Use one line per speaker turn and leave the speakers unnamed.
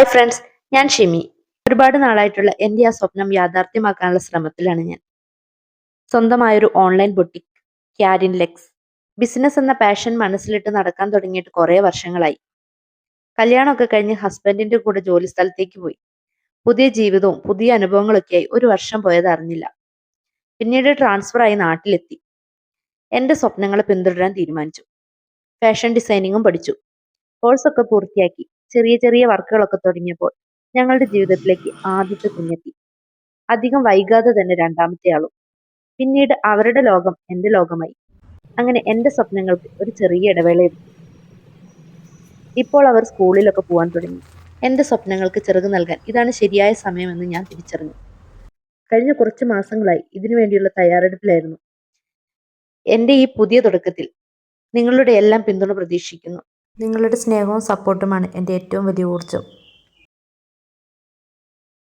Hi friends, ഞാൻ ഷിമി. ഒരുപാട് നാളായിട്ടുള്ള എൻ്റെ ആ സ്വപ്നം യാഥാർത്ഥ്യമാക്കാനുള്ള ശ്രമത്തിലാണ് ഞാൻ. സ്വന്തമായൊരു ഓൺലൈൻ ബൊട്ടിക്, ക്യാരിൻ ലെക്സ്. ബിസിനസ് എന്ന പാഷൻ മനസ്സിലിട്ട് നടക്കാൻ തുടങ്ങിയിട്ട് കുറേ വർഷങ്ങളായി. കല്യാണമൊക്കെ കഴിഞ്ഞ് ഹസ്ബൻഡിന്റെ കൂടെ ജോലി സ്ഥലത്തേക്ക് പോയി. പുതിയ ജീവിതവും പുതിയ അനുഭവങ്ങളൊക്കെയായി ഒരു വർഷം പോയത് അറിഞ്ഞില്ല. പിന്നീട് ട്രാൻസ്ഫർ ആയി നാട്ടിലെത്തി. എൻ്റെ സ്വപ്നങ്ങളെ പിന്തുടരാൻ തീരുമാനിച്ചു. ഫാഷൻ ഡിസൈനിങ്ങും പഠിച്ചു. കോഴ്സൊക്കെ പൂർത്തിയാക്കി. ചെറിയ ചെറിയ വർക്കുകളൊക്കെ തുടങ്ങിയപ്പോൾ ഞങ്ങളുടെ ജീവിതത്തിലേക്ക് ആദ്യത്തെ കുഞ്ഞെത്തി. അധികം വൈകാതെ തന്നെ രണ്ടാമത്തെ ആളും. പിന്നീട് അവരുടെ ലോകം എന്റെ ലോകമായി. അങ്ങനെ എന്റെ സ്വപ്നങ്ങൾക്ക് ഒരു ചെറിയ ഇടവേള എടുത്തു. ഇപ്പോൾ അവർ സ്കൂളിലൊക്കെ പോകാൻ തുടങ്ങി. എന്റെ സ്വപ്നങ്ങൾക്ക് ചിറക് നൽകാൻ ഇതാണ് ശരിയായ സമയമെന്ന് ഞാൻ തിരിച്ചറിഞ്ഞു. കഴിഞ്ഞ കുറച്ച് മാസങ്ങളായി ഇതിനു വേണ്ടിയുള്ള തയ്യാറെടുപ്പിലായിരുന്നു. എന്റെ ഈ പുതിയ തുടക്കത്തിൽ നിങ്ങളുടെ എല്ലാം പിന്തുണ പ്രതീക്ഷിക്കുന്നു. നിങ്ങളുടെ സ്നേഹവും സപ്പോർട്ടുമാണ് എൻ്റെ ഏറ്റവും വലിയ ഊർജം.